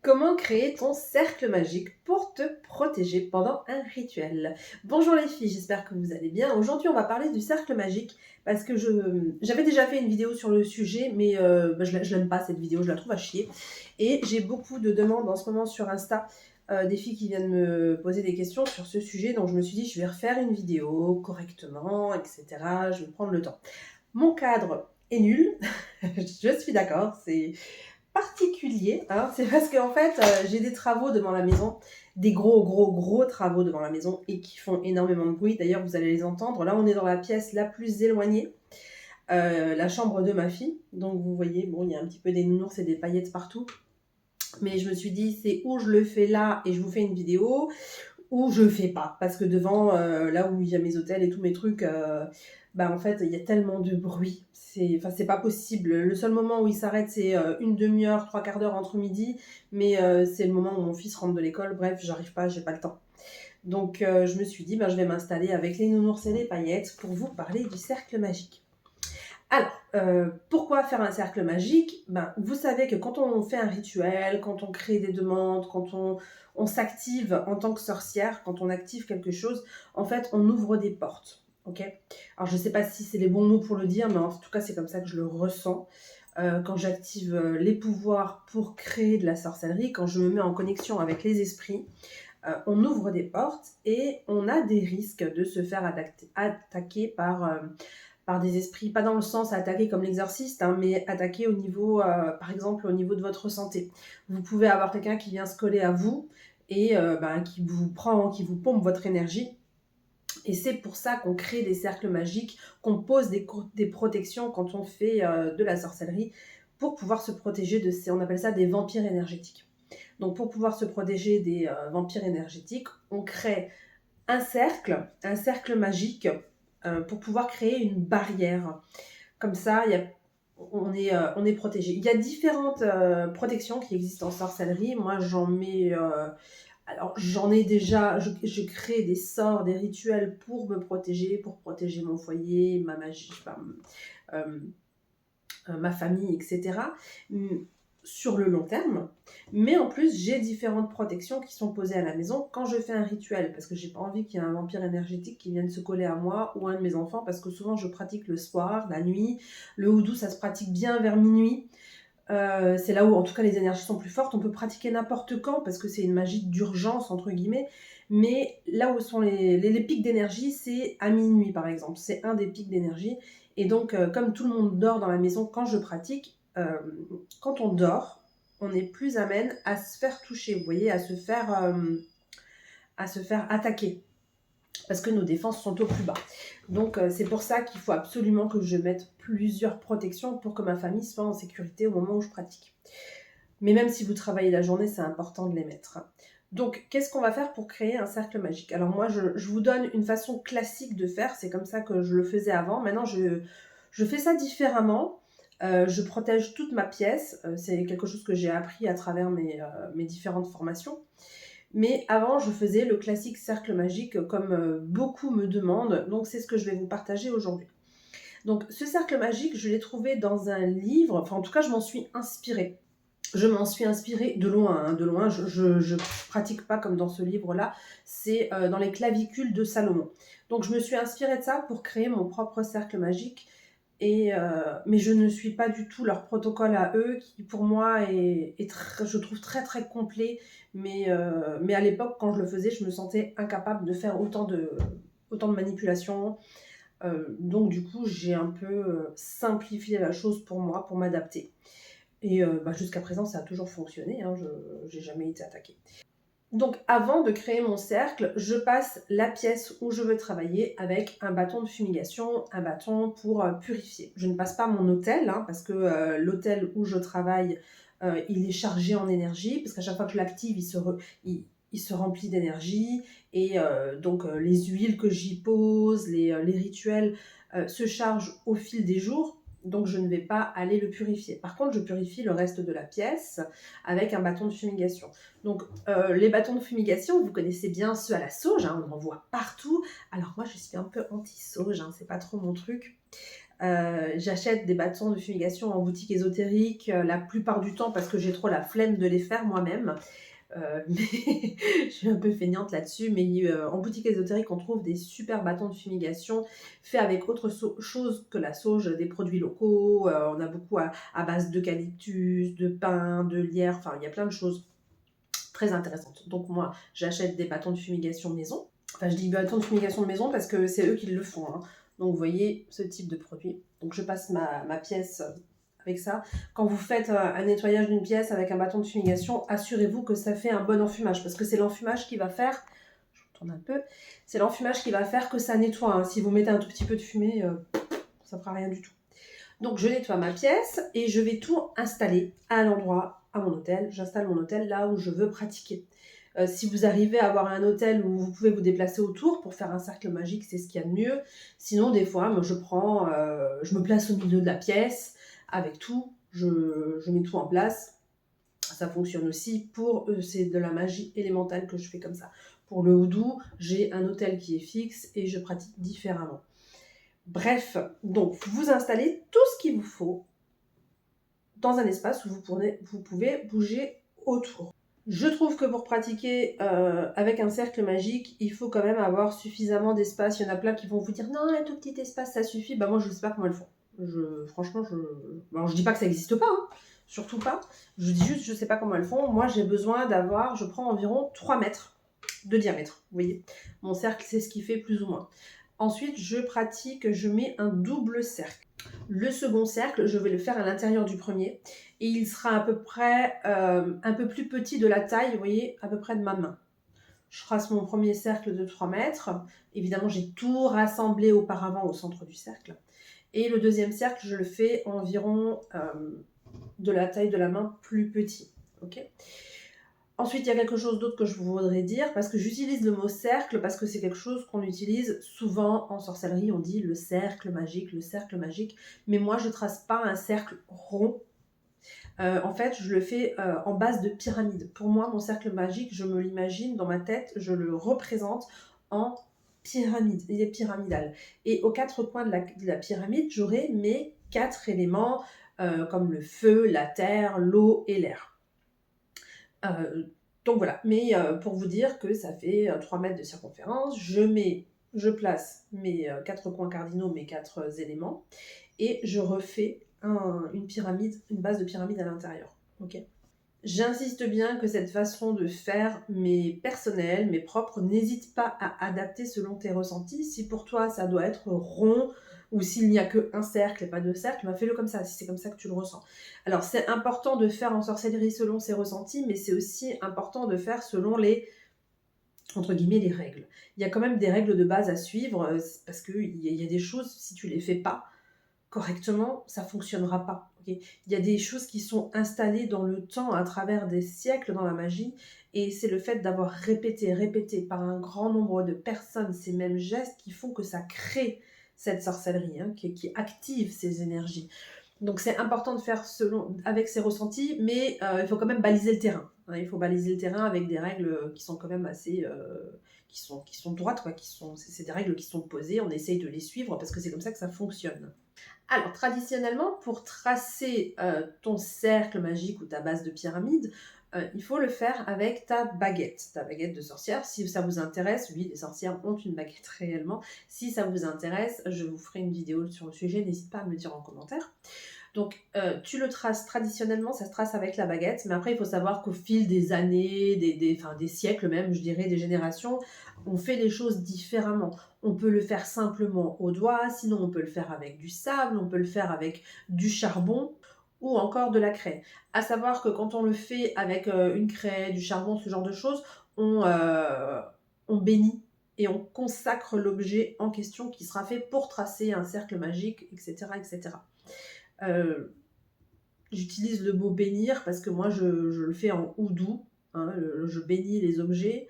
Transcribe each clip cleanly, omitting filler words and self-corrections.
Comment créer ton cercle magique pour te protéger pendant un rituel? Bonjour les filles, j'espère que vous allez bien. Aujourd'hui, on va parler du cercle magique parce que j'avais déjà fait une vidéo sur le sujet, mais je l'aime pas cette vidéo, je la trouve à chier. Et j'ai beaucoup de demandes en ce moment sur Insta, des filles qui viennent me poser des questions sur ce sujet, donc je me suis dit je vais refaire une vidéo correctement, etc. Je vais prendre le temps. Mon cadre est nul, je suis d'accord, c'est particulier, hein. C'est parce qu'en fait, j'ai des travaux devant la maison, des gros travaux devant la maison et qui font énormément de bruit. D'ailleurs, vous allez les entendre. Là, on est dans la pièce la plus éloignée, la chambre de ma fille. Donc, vous voyez, bon, il y a un petit peu des nounours et des paillettes partout. Mais je me suis dit, c'est où je le fais là et je vous fais une vidéo, ou je fais pas. Parce que devant, là où il y a mes hôtels et tous mes trucs, en fait, il y a tellement de bruit. C'est pas possible. Le seul moment où il s'arrête, c'est une demi-heure, trois quarts d'heure entre midi. Mais c'est le moment où mon fils rentre de l'école. Bref, j'arrive pas, j'ai pas le temps. Donc, je me suis dit, je vais m'installer avec les nounours et les paillettes pour vous parler du cercle magique. Alors, pourquoi faire un cercle magique? Vous savez que quand on fait un rituel, quand on crée des demandes, quand on s'active en tant que sorcière, quand on active quelque chose, en fait, on ouvre des portes. Ok. Alors, je ne sais pas si c'est les bons mots pour le dire, mais en tout cas, c'est comme ça que je le ressens. Quand j'active les pouvoirs pour créer de la sorcellerie, quand je me mets en connexion avec les esprits, on ouvre des portes et on a des risques de se faire attaquer par des esprits, pas dans le sens attaquer comme l'exorciste, hein, mais attaquer au niveau, par exemple, au niveau de votre santé. Vous pouvez avoir quelqu'un qui vient se coller à vous et qui vous prend, qui vous pompe votre énergie. Et c'est pour ça qu'on crée des cercles magiques, qu'on pose des protections quand on fait de la sorcellerie, pour pouvoir se protéger de ces, on appelle ça des vampires énergétiques. Donc pour pouvoir se protéger des vampires énergétiques, on crée un cercle magique pour pouvoir créer une barrière. Comme ça, on est protégé. Il y a différentes protections qui existent en sorcellerie. Moi, j'en ai déjà, je crée des sorts, des rituels pour me protéger, pour protéger mon foyer, ma magie, euh, ma famille, etc. Sur le long terme. Mais en plus, j'ai différentes protections qui sont posées à la maison quand je fais un rituel, parce que j'ai pas envie qu'il y ait un vampire énergétique qui vienne se coller à moi ou à un de mes enfants, parce que souvent je pratique le soir, la nuit. Le houdou, ça se pratique bien vers minuit. C'est là où en tout cas les énergies sont plus fortes. On peut pratiquer n'importe quand parce que c'est une magie d'urgence entre guillemets, mais là où sont les pics d'énergie, c'est à minuit par exemple. C'est un des pics d'énergie. Et donc comme tout le monde dort dans la maison quand je pratique, quand on dort, on est plus amène à se faire toucher, vous voyez, à se faire attaquer, parce que nos défenses sont au plus bas. Donc c'est pour ça qu'il faut absolument que je mette plusieurs protections pour que ma famille soit en sécurité au moment où je pratique. Mais même si vous travaillez la journée, c'est important de les mettre. Donc, qu'est-ce qu'on va faire pour créer un cercle magique? Alors moi, je vous donne une façon classique de faire, c'est comme ça que je le faisais avant. Maintenant, je fais ça différemment. Je protège toute ma pièce. C'est quelque chose que j'ai appris à travers mes différentes formations. Mais avant, je faisais le classique cercle magique comme beaucoup me demandent. Donc, c'est ce que je vais vous partager aujourd'hui. Donc, ce cercle magique, je l'ai trouvé dans un livre. Enfin, en tout cas, je m'en suis inspirée. Je m'en suis inspirée de loin, hein, de loin. Je pratique pas comme dans ce livre-là. C'est dans les clavicules de Salomon. Donc, je me suis inspirée de ça pour créer mon propre cercle magique. Mais je ne suis pas du tout leur protocole à eux, qui pour moi je trouve très très complet. Mais à l'époque, quand je le faisais, je me sentais incapable de faire autant de manipulations. Donc du coup, j'ai un peu simplifié la chose pour moi, pour m'adapter. Et jusqu'à présent, ça a toujours fonctionné, hein, je n'ai jamais été attaquée. Donc avant de créer mon cercle, je passe la pièce où je veux travailler avec un bâton de fumigation, un bâton pour purifier. Je ne passe pas mon hôtel, hein, parce que l'hôtel où je travaille, il est chargé en énergie, parce qu'à chaque fois que je l'active, il se remplit d'énergie, et donc les huiles que j'y pose, les rituels se chargent au fil des jours. Donc je ne vais pas aller le purifier. Par contre, je purifie le reste de la pièce avec un bâton de fumigation. Donc les bâtons de fumigation, vous connaissez bien ceux à la sauge, hein, on en voit partout. Alors moi, je suis un peu anti-sauge, hein, c'est pas trop mon truc. J'achète des bâtons de fumigation en boutique ésotérique la plupart du temps parce que j'ai trop la flemme de les faire moi-même. Mais je suis un peu feignante là-dessus, mais en boutique ésotérique, on trouve des super bâtons de fumigation faits avec autre chose que la sauge, des produits locaux. On a beaucoup à base d'eucalyptus, de pin, de lierre, enfin il y a plein de choses très intéressantes. Donc moi, j'achète des bâtons de fumigation maison. Enfin, je dis bâtons de fumigation de maison parce que c'est eux qui le font, hein. Donc vous voyez ce type de produit. Donc je passe ma pièce avec ça. Quand vous faites un nettoyage d'une pièce avec un bâton de fumigation, assurez-vous que ça fait un bon enfumage, parce que c'est l'enfumage qui va faire, je tourne un peu, c'est l'enfumage qui va faire que ça nettoie, hein. Si vous mettez un tout petit peu de fumée, ça fera rien du tout. Donc je nettoie ma pièce et je vais tout installer à l'endroit, à mon hôtel. J'installe mon hôtel là où je veux pratiquer. Si vous arrivez à avoir un hôtel où vous pouvez vous déplacer autour pour faire un cercle magique, c'est ce qu'il y a de mieux. Sinon, des fois, moi, je me place au milieu de la pièce avec tout, je mets tout en place. Ça fonctionne aussi c'est de la magie élémentale que je fais comme ça. Pour le houdou, j'ai un hôtel qui est fixe et je pratique différemment. Bref, donc vous installez tout ce qu'il vous faut dans un espace où vous pouvez bouger autour. Je trouve que pour pratiquer avec un cercle magique, il faut quand même avoir suffisamment d'espace. Il y en a plein qui vont vous dire non, un tout petit espace, ça suffit. Bah moi, je ne sais pas comment elles font. Franchement, je dis pas que ça n'existe pas, hein, surtout pas. Je dis juste, je ne sais pas comment elles font. Moi, j'ai besoin je prends environ 3 mètres de diamètre. Vous voyez, mon cercle, c'est ce qui fait plus ou moins. Ensuite, je mets un double cercle. Le second cercle, je vais le faire à l'intérieur du premier et il sera à peu près un peu plus petit de la taille, vous voyez, à peu près de ma main. Je trace mon premier cercle de 3 mètres. Évidemment, j'ai tout rassemblé auparavant au centre du cercle. Et le deuxième cercle, je le fais environ de la taille de la main plus petit. Ok ? Ensuite, il y a quelque chose d'autre que je voudrais dire, parce que j'utilise le mot cercle, parce que c'est quelque chose qu'on utilise souvent en sorcellerie. On dit le cercle magique, mais moi, je ne trace pas un cercle rond. En fait, je le fais en base de pyramide. Pour moi, mon cercle magique, je me l'imagine dans ma tête, je le représente en pyramide. Il est pyramidal. Et aux 4 coins de la pyramide, j'aurai mes 4 éléments, comme le feu, la terre, l'eau et l'air. Donc voilà, mais pour vous dire que ça fait 3 mètres de circonférence, je place mes 4 coins cardinaux, mes 4 éléments, et je refais une base de pyramide à l'intérieur. Ok. J'insiste bien que cette façon de faire, mes personnels, mes propres, n'hésite pas à adapter selon tes ressentis. Si pour toi ça doit être rond, ou s'il n'y a qu'un cercle et pas deux cercles, fais-le comme ça, si c'est comme ça que tu le ressens. Alors c'est important de faire en sorcellerie selon ses ressentis, mais c'est aussi important de faire selon entre guillemets, les règles. Il y a quand même des règles de base à suivre, parce qu'il y a des choses, si tu les fais pas correctement, ça fonctionnera pas. Okay, il y a des choses qui sont installées dans le temps, à travers des siècles dans la magie, et c'est le fait d'avoir répété par un grand nombre de personnes ces mêmes gestes qui font que ça crée cette sorcellerie, hein, qui active ces énergies. Donc c'est important de faire avec ses ressentis, mais il faut quand même baliser le terrain, hein. Il faut baliser le terrain avec des règles qui sont quand même assez... qui sont droites, quoi. C'est des règles qui sont posées, on essaye de les suivre parce que c'est comme ça que ça fonctionne. Alors, traditionnellement, pour tracer ton cercle magique ou ta base de pyramide, il faut le faire avec ta baguette de sorcière. Si ça vous intéresse, oui, les sorcières ont une baguette réellement. Si ça vous intéresse, je vous ferai une vidéo sur le sujet, n'hésite pas à me le dire en commentaire. Donc, tu le traces traditionnellement, ça se trace avec la baguette, mais après, il faut savoir qu'au fil des années, des siècles même, je dirais, des générations, on fait les choses différemment. On peut le faire simplement au doigt, sinon on peut le faire avec du sable, on peut le faire avec du charbon ou encore de la craie. À savoir que quand on le fait avec une craie, du charbon, ce genre de choses, on bénit et on consacre l'objet en question qui sera fait pour tracer un cercle magique, etc. etc. J'utilise le mot bénir parce que moi je le fais en houdou, hein, je bénis les objets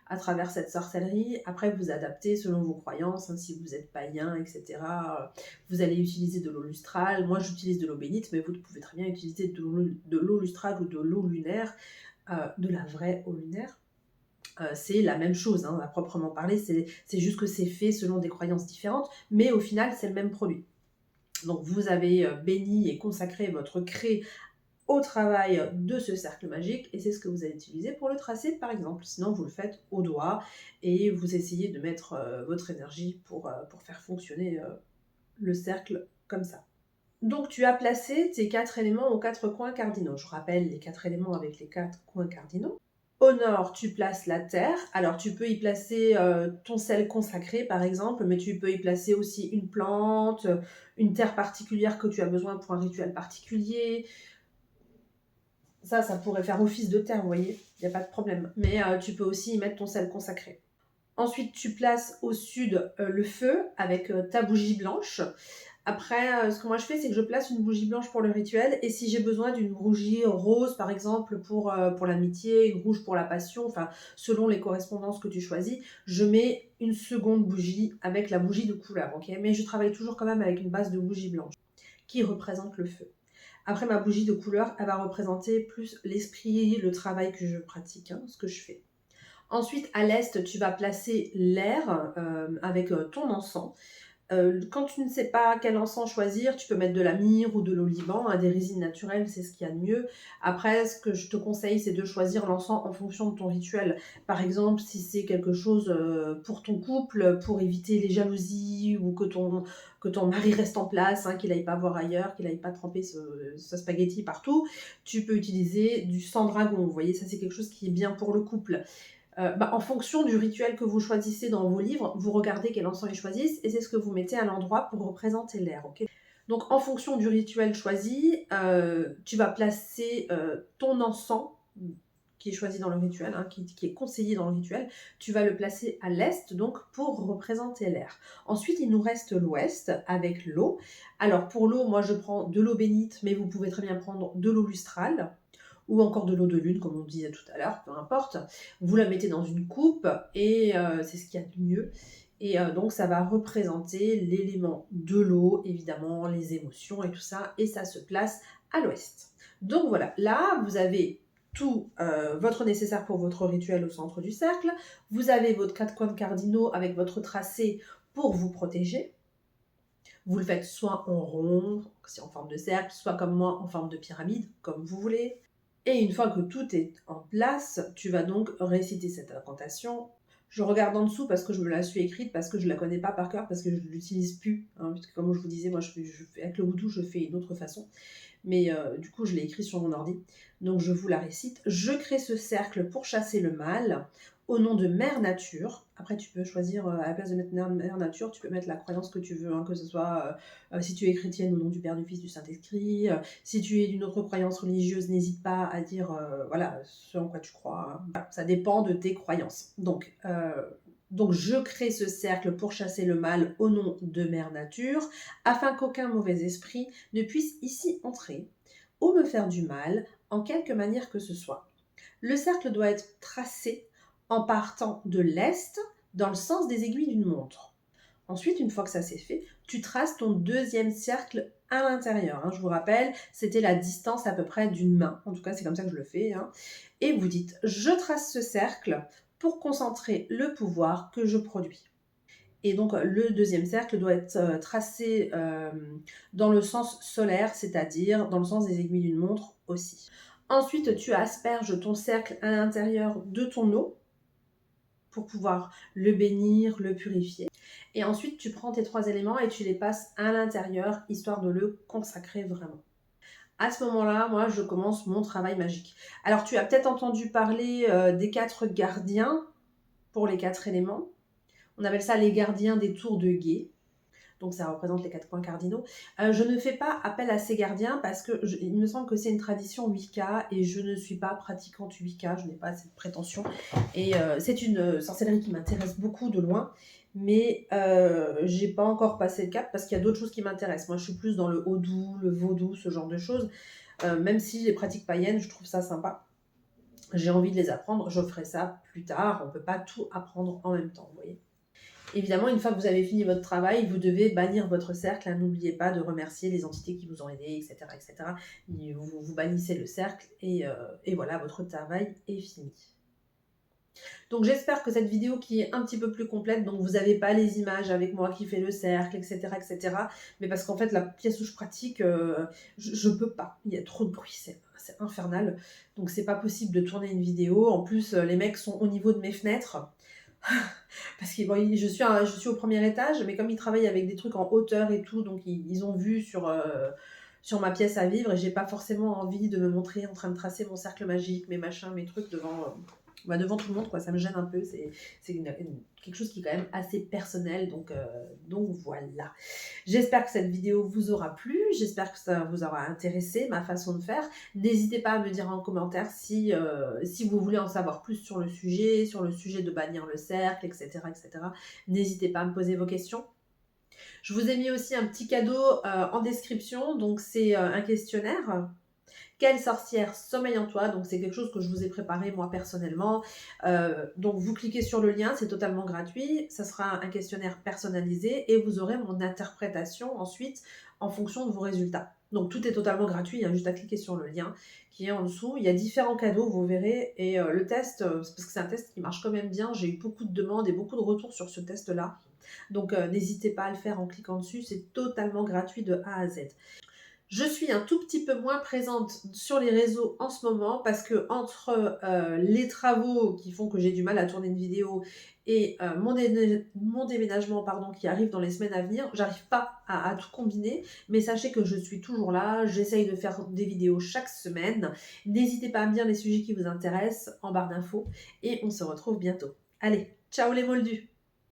à travers cette sorcellerie. Après vous adaptez selon vos croyances, hein, si vous êtes païen, etc. Vous allez utiliser de l'eau lustrale. Moi j'utilise de l'eau bénite, mais vous pouvez très bien utiliser de l'eau lustrale ou de l'eau lunaire, de la vraie eau lunaire. C'est la même chose, hein, à proprement parler, c'est juste que c'est fait selon des croyances différentes, mais au final c'est le même produit. Donc vous avez béni et consacré votre cré au travail de ce cercle magique et c'est ce que vous allez utiliser pour le tracer par exemple. Sinon vous le faites au doigt et vous essayez de mettre votre énergie pour faire fonctionner le cercle comme ça. Donc tu as placé tes 4 éléments aux 4 coins cardinaux. Je rappelle les 4 éléments avec les 4 coins cardinaux. Au nord, tu places la terre. Alors, tu peux y placer ton sel consacré, par exemple, mais tu peux y placer aussi une plante, une terre particulière que tu as besoin pour un rituel particulier. Ça pourrait faire office de terre, vous voyez, il n'y a pas de problème. Mais tu peux aussi y mettre ton sel consacré. Ensuite, tu places au sud le feu avec ta bougie blanche. Après, ce que moi je fais, c'est que je place une bougie blanche pour le rituel. Et si j'ai besoin d'une bougie rose, par exemple, pour l'amitié, une rouge pour la passion, enfin, selon les correspondances que tu choisis, je mets une seconde bougie avec la bougie de couleur, ok? Mais je travaille toujours quand même avec une base de bougie blanche qui représente le feu. Après, ma bougie de couleur, elle va représenter plus l'esprit, le travail que je pratique, hein, ce que je fais. Ensuite, à l'est, tu vas placer l'air avec ton encens. Quand tu ne sais pas quel encens choisir, tu peux mettre de la myrrhe ou de l'oliban, hein, des résines naturelles, c'est ce qu'il y a de mieux. Après, ce que je te conseille, c'est de choisir l'encens en fonction de ton rituel. Par exemple, si c'est quelque chose pour ton couple, pour éviter les jalousies ou que ton mari reste en place, hein, qu'il n'aille pas voir ailleurs, qu'il n'aille pas tremper ce spaghetti partout, tu peux utiliser du sang dragon. Vous voyez, ça c'est quelque chose qui est bien pour le couple. En fonction du rituel que vous choisissez dans vos livres, vous regardez quel encens ils choisissent et c'est ce que vous mettez à l'endroit pour représenter l'air. Okay, donc en fonction du rituel choisi, tu vas placer ton encens qui est choisi dans le rituel, hein, qui est conseillé dans le rituel, tu vas le placer à l'est donc pour représenter l'air. Ensuite, il nous reste l'ouest avec l'eau. Alors pour l'eau, moi je prends de l'eau bénite, mais vous pouvez très bien prendre de l'eau lustrale ou encore de l'eau de lune, comme on disait tout à l'heure, peu importe. Vous la mettez dans une coupe et c'est ce qu'il y a de mieux. Et donc ça va représenter l'élément de l'eau, évidemment, les émotions et tout ça, et ça se place à l'ouest. Donc voilà, là vous avez tout votre nécessaire pour votre rituel au centre du cercle. Vous avez votre 4 coins cardinaux avec votre tracé pour vous protéger. Vous le faites soit en rond, c'est en forme de cercle, soit comme moi en forme de pyramide, comme vous voulez. Et une fois que tout est en place, tu vas donc réciter cette incantation. Je regarde en dessous parce que je me la suis écrite, parce que je ne la connais pas par cœur, parce que je ne l'utilise plus. Hein, puisque comme je vous disais, moi je fais, avec le Voodoo, je fais une autre façon. Mais du coup, je l'ai écrit sur mon ordi. Donc je vous la récite. Je crée ce cercle pour chasser le mal au nom de Mère Nature. Après, tu peux choisir, à la place de mettre Mère Nature, tu peux mettre la croyance que tu veux, hein, que ce soit si tu es chrétienne au nom du Père, du Fils, du Saint-Esprit. Si tu es d'une autre croyance religieuse, n'hésite pas à dire voilà, ce en quoi tu crois. Hein. Voilà, ça dépend de tes croyances. Donc, je crée ce cercle pour chasser le mal au nom de Mère Nature, afin qu'aucun mauvais esprit ne puisse ici entrer ou me faire du mal en quelque manière que ce soit. Le cercle doit être tracé en partant de l'est dans le sens des aiguilles d'une montre. Ensuite, une fois que ça c'est fait, tu traces ton deuxième cercle à l'intérieur. Hein. Je vous rappelle, c'était la distance à peu près d'une main. En tout cas, c'est comme ça que je le fais. Hein. Et vous dites, je trace ce cercle pour concentrer le pouvoir que je produis. Et donc, le deuxième cercle doit être tracé dans le sens solaire, c'est-à-dire dans le sens des aiguilles d'une montre aussi. Ensuite, tu asperges ton cercle à l'intérieur de ton eau pour pouvoir le bénir, le purifier. Et ensuite, tu prends tes 3 éléments et tu les passes à l'intérieur, histoire de le consacrer vraiment. À ce moment-là, moi, je commence mon travail magique. Alors, tu as peut-être entendu parler des 4 gardiens pour les 4 éléments. On appelle ça les gardiens des tours de guet. Donc ça représente les 4 points cardinaux. Je ne fais pas appel à ces gardiens parce que il me semble que c'est une tradition Wicca et je ne suis pas pratiquante Wicca, je n'ai pas cette prétention. Et c'est une sorcellerie qui m'intéresse beaucoup de loin, mais j'ai pas encore passé le cap parce qu'il y a d'autres choses qui m'intéressent. Moi je suis plus dans le houdou, le vaudou, ce genre de choses. Même si les pratiques païennes, je trouve ça sympa. J'ai envie de les apprendre, je ferai ça plus tard. On ne peut pas tout apprendre en même temps, vous voyez. Évidemment, une fois que vous avez fini votre travail, vous devez bannir votre cercle. Hein. N'oubliez pas de remercier les entités qui vous ont aidé, etc. etc. Vous bannissez le cercle et voilà, votre travail est fini. Donc j'espère que cette vidéo qui est un petit peu plus complète, donc vous n'avez pas les images avec moi qui fait le cercle, etc. Mais parce qu'en fait, la pièce où je pratique, je peux pas. Il y a trop de bruit, c'est infernal. Donc c'est pas possible de tourner une vidéo. En plus, les mecs sont au niveau de mes fenêtres. Parce que bon, je suis au premier étage, mais comme ils travaillent avec des trucs en hauteur et tout, donc ils ont vu sur ma pièce à vivre et j'ai pas forcément envie de me montrer en train de tracer mon cercle magique, mes machins, mes trucs devant tout le monde, quoi. Ça me gêne un peu. C'est quelque chose qui est quand même assez personnel, donc voilà. J'espère que cette vidéo vous aura plu, j'espère que ça vous aura intéressé, ma façon de faire. N'hésitez pas à me dire en commentaire si vous voulez en savoir plus sur le sujet de bannir le cercle, etc. N'hésitez pas à me poser vos questions. Je vous ai mis aussi un petit cadeau en description, donc c'est un questionnaire. Quelle sorcière sommeille en toi? Donc c'est quelque chose que je vous ai préparé moi personnellement. Donc vous cliquez sur le lien, c'est totalement gratuit. Ça sera un questionnaire personnalisé et vous aurez mon interprétation ensuite en fonction de vos résultats. Donc tout est totalement gratuit, il y a juste à cliquer sur le lien qui est en dessous. Il y a différents cadeaux, vous verrez. Et le test, parce que c'est un test qui marche quand même bien, j'ai eu beaucoup de demandes et beaucoup de retours sur ce test-là. Donc n'hésitez pas à le faire en cliquant dessus, c'est totalement gratuit de A à Z. Je suis un tout petit peu moins présente sur les réseaux en ce moment parce que entre les travaux qui font que j'ai du mal à tourner une vidéo et mon déménagement qui arrive dans les semaines à venir, j'arrive pas à tout combiner. Mais sachez que je suis toujours là, j'essaye de faire des vidéos chaque semaine. N'hésitez pas à me dire les sujets qui vous intéressent en barre d'infos et on se retrouve bientôt. Allez, ciao les moldus!